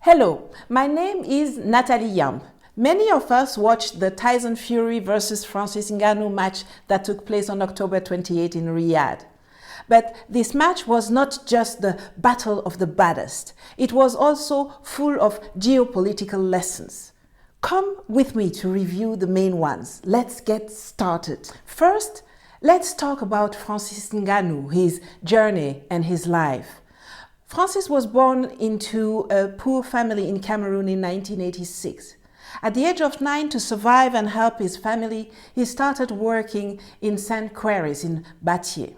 Hello, my name is Nathalie Yamb. Many of us watched the Tyson Fury versus Francis Ngannou match that took place on October 28 in Riyadh. But this match was not just the battle of the baddest. It was also full of geopolitical lessons. Come with me to review the main ones. Let's get started. First, let's talk about Francis Ngannou, his journey and his life. Francis was born into a poor family in Cameroon in 1986. At the age of 9, to survive and help his family, he started working in St. Quarries in Batier.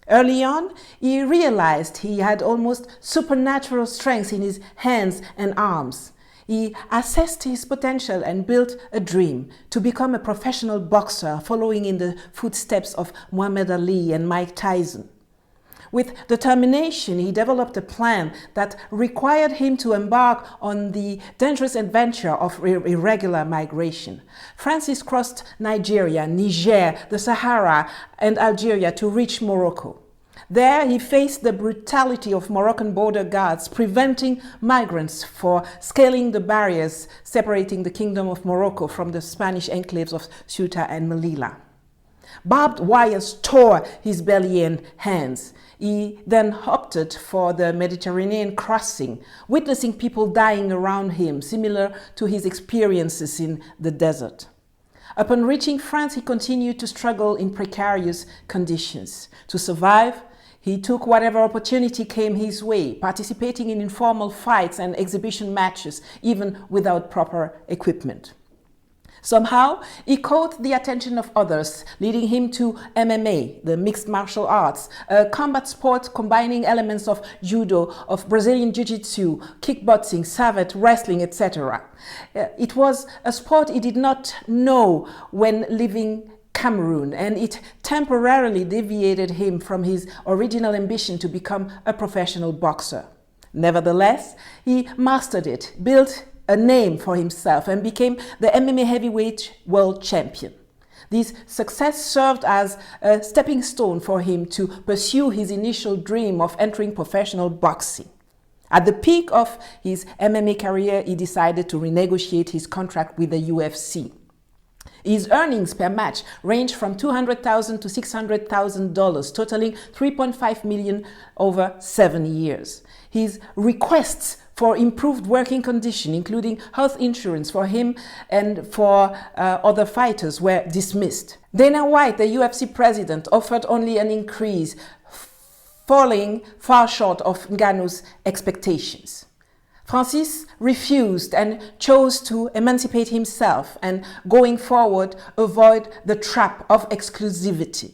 Early on, he realized he had almost supernatural strength in his hands and arms. He assessed his potential and built a dream to become a professional boxer, following in the footsteps of Muhammad Ali and Mike Tyson. With determination, he developed a plan that required him to embark on the dangerous adventure of irregular migration. Francis crossed Nigeria, Niger, the Sahara, and Algeria to reach Morocco. There, he faced the brutality of Moroccan border guards, preventing migrants from scaling the barriers separating the Kingdom of Morocco from the Spanish enclaves of Ceuta and Melilla. Barbed wires tore his belly and hands. He then opted for the Mediterranean crossing, witnessing people dying around him, similar to his experiences in the desert. Upon reaching France, he continued to struggle in precarious conditions. To survive, he took whatever opportunity came his way, participating in informal fights and exhibition matches, even without proper equipment. Somehow, he caught the attention of others, leading him to MMA, the mixed martial arts, a combat sport combining elements of judo, of Brazilian jiu-jitsu, kickboxing, savate, wrestling, etc. It was a sport he did not know when living Cameroon, and it temporarily deviated him from his original ambition to become a professional boxer. Nevertheless, he mastered it, built a name for himself, and became the MMA heavyweight world champion. This success served as a stepping stone for him to pursue his initial dream of entering professional boxing. At the peak of his MMA career, he decided to renegotiate his contract with the UFC. His earnings per match ranged from $200,000 to $600,000, totaling $3.5 million over 7 years. His requests for improved working conditions, including health insurance for him and for other fighters, were dismissed. Dana White, the UFC president, offered only an increase, falling far short of Ngannou's expectations. Francis refused and chose to emancipate himself and, going forward, avoid the trap of exclusivity.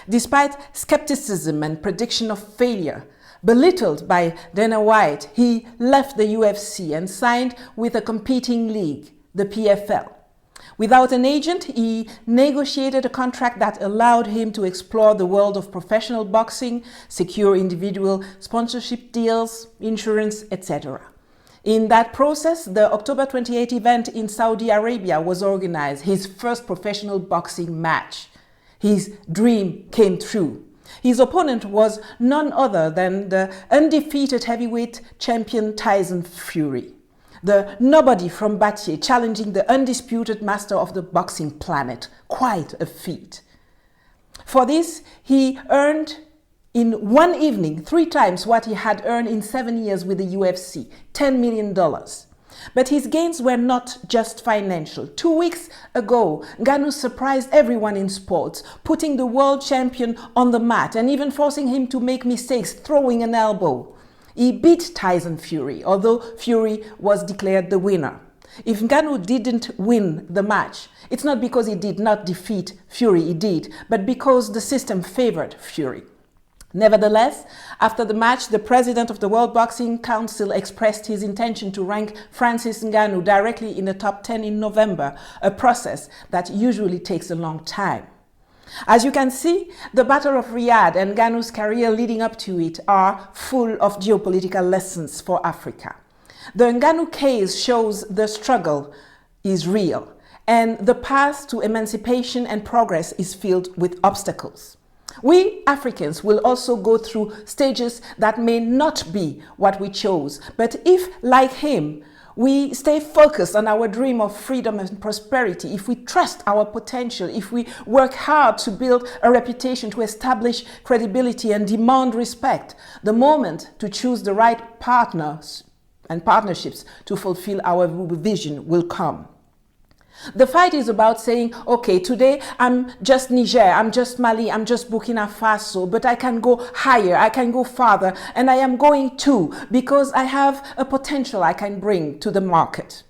Despite skepticism and prediction of failure, belittled by Dana White, he left the UFC and signed with a competing league, the PFL. Without an agent, he negotiated a contract that allowed him to explore the world of professional boxing, secure individual sponsorship deals, insurance, etc. In that process, the October 28 event in Saudi Arabia was organized, his first professional boxing match. His dream came true. His opponent was none other than the undefeated heavyweight champion Tyson Fury, the nobody from Batier, challenging the undisputed master of the boxing planet. Quite a feat. For this, he earned in one evening 3 times what he had earned in 7 years with the UFC, $10 million. But his gains were not just financial. 2 weeks ago, Ngannou surprised everyone in sports, putting the world champion on the mat and even forcing him to make mistakes, throwing an elbow. He beat Tyson Fury, although Fury was declared the winner. If Ngannou didn't win the match, it's not because he did not defeat Fury, he did, but because the system favored Fury. Nevertheless, after the match, the president of the World Boxing Council expressed his intention to rank Francis Ngannou directly in the top 10 in November, a process that usually takes a long time. As you can see, the Battle of Riyadh and Ngannou's career leading up to it are full of geopolitical lessons for Africa. The Ngannou case shows the struggle is real, and the path to emancipation and progress is filled with obstacles. We Africans will also go through stages that may not be what we chose, but if, like him, we stay focused on our dream of freedom and prosperity, if we trust our potential, if we work hard to build a reputation, to establish credibility and demand respect, the moment to choose the right partners and partnerships to fulfill our vision will come. The fight is about saying, okay, today I'm just Niger, I'm just Mali, I'm just Burkina Faso, but I can go higher, I can go farther, and I am going to, because I have a potential I can bring to the market.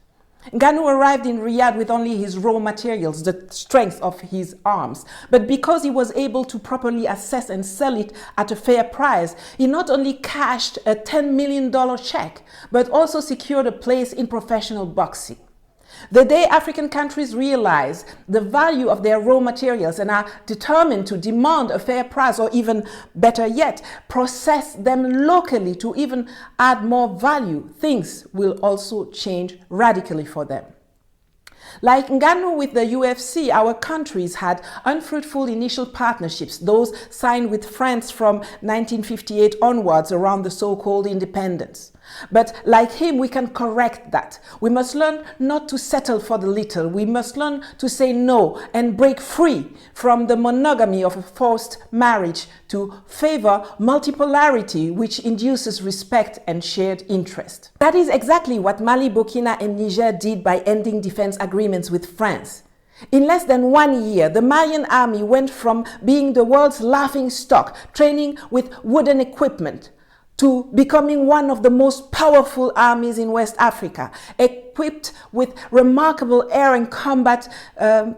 Ngannou arrived in Riyadh with only his raw materials, the strength of his arms. But because he was able to properly assess and sell it at a fair price, he not only cashed a $10 million check, but also secured a place in professional boxing. The day African countries realize the value of their raw materials and are determined to demand a fair price, or even better yet, process them locally to even add more value, things will also change radically for them. Like Ngannou with the UFC, our countries had unfruitful initial partnerships, those signed with France from 1958 onwards around the so-called independence. But like him, we can correct that. We must learn not to settle for the little. We must learn to say no and break free from the monogamy of a forced marriage to favor multipolarity, which induces respect and shared interest. That is exactly what Mali, Burkina, and Niger did by ending defense agreements with France. In less than 1 year, the Malian army went from being the world's laughingstock, training with wooden equipment, to becoming one of the most powerful armies in West Africa, equipped with remarkable air and combat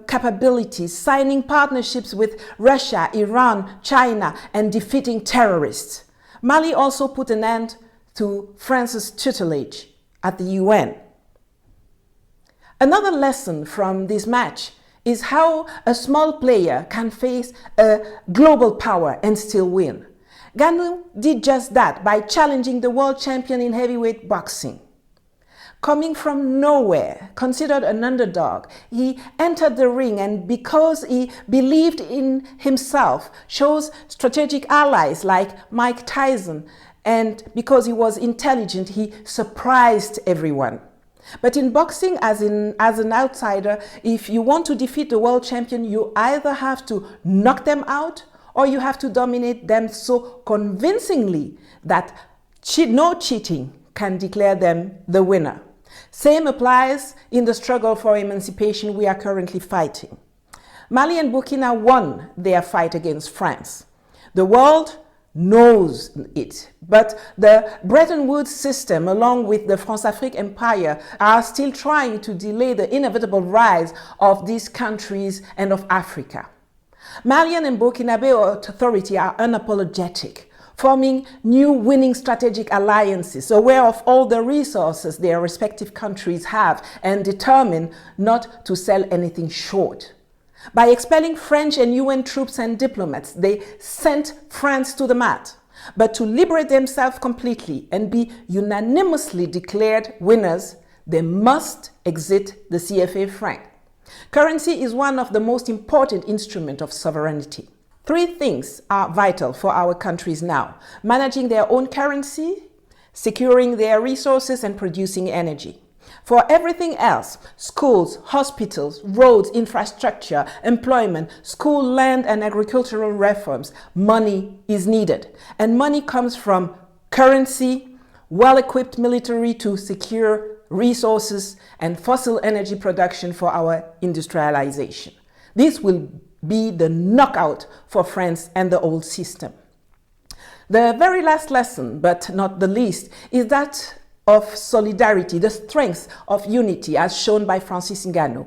capabilities, signing partnerships with Russia, Iran, China, and defeating terrorists. Mali also put an end to France's tutelage at the UN. Another lesson from this match is how a small player can face a global power and still win. Ngannou did just that by challenging the world champion in heavyweight boxing. Coming from nowhere, considered an underdog, he entered the ring, and because he believed in himself, chose strategic allies like Mike Tyson, and because he was intelligent, he surprised everyone. But in boxing, as an outsider, if you want to defeat the world champion, you either have to knock them out or you have to dominate them so convincingly that no cheating can declare them the winner. Same applies in the struggle for emancipation we are currently fighting. Mali and Burkina won their fight against France. The world knows it, but the Bretton Woods system, along with the France-Afrique empire, are still trying to delay the inevitable rise of these countries and of Africa. Malian and Burkinabe authority are unapologetic, forming new winning strategic alliances, aware of all the resources their respective countries have and determined not to sell anything short. By expelling French and UN troops and diplomats, they sent France to the mat. But to liberate themselves completely and be unanimously declared winners, they must exit the CFA franc. Currency is one of the most important instruments of sovereignty. 3 things are vital for our countries now: managing their own currency, securing their resources, and producing energy. For everything else, schools, hospitals, roads, infrastructure, employment, school, land, and agricultural reforms, money is needed. And money comes from currency, well-equipped military to secure resources, and fossil energy production for our industrialization. This will be the knockout for France and the old system. The very last lesson, but not the least, is that of solidarity, the strength of unity as shown by Francis Ngannou.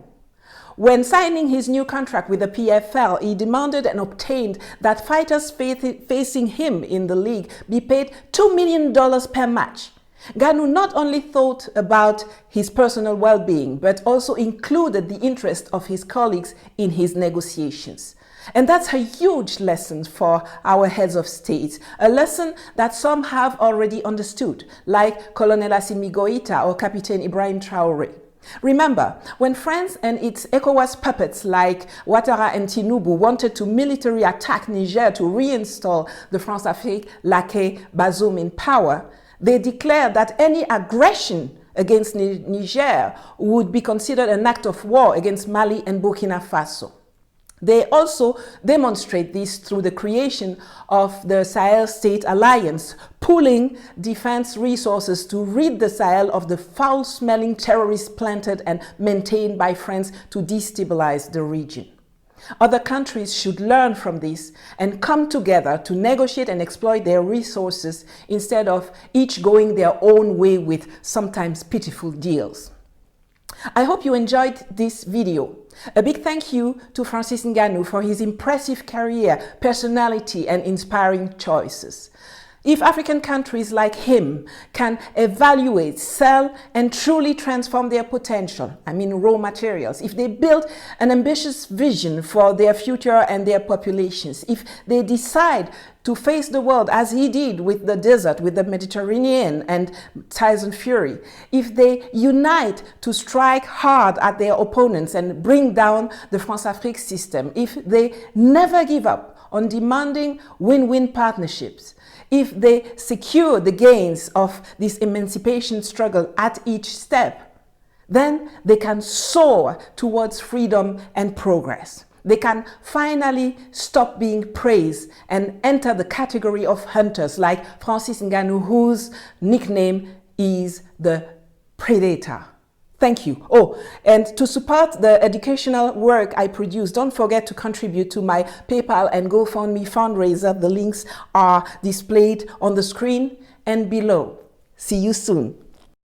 When signing his new contract with the PFL, he demanded and obtained that fighters facing him in the league be paid $2 million per match. Ngannou not only thought about his personal well-being, but also included the interest of his colleagues in his negotiations. And that's a huge lesson for our heads of state, a lesson that some have already understood, like Colonel Assimi Goïta or Captain Ibrahim Traoré. Remember, when France and its ECOWAS puppets like Ouattara and Tinubu wanted to military attack Niger to reinstall the France-Afrique laquais Bazoum in power, they declared that any aggression against Niger would be considered an act of war against Mali and Burkina Faso. They also demonstrate this through the creation of the Sahel State Alliance, pooling defense resources to rid the Sahel of the foul-smelling terrorists planted and maintained by France to destabilize the region. Other countries should learn from this and come together to negotiate and exploit their resources instead of each going their own way with sometimes pitiful deals. I hope you enjoyed this video. A big thank you to Francis Ngannou for his impressive career, personality, and inspiring choices. If African countries like him can evaluate, sell, and truly transform their potential, raw materials, if they build an ambitious vision for their future and their populations, if they decide to face the world as he did with the desert, with the Mediterranean and Tyson Fury, if they unite to strike hard at their opponents and bring down the France-Afrique system, if they never give up on demanding win-win partnerships, if they secure the gains of this emancipation struggle at each step, then they can soar towards freedom and progress. They can finally stop being praised and enter the category of hunters like Francis Ngannou, whose nickname is the Predator. Thank you. Oh, and to support the educational work I produce, don't forget to contribute to my PayPal and GoFundMe fundraiser. The links are displayed on the screen and below. See you soon.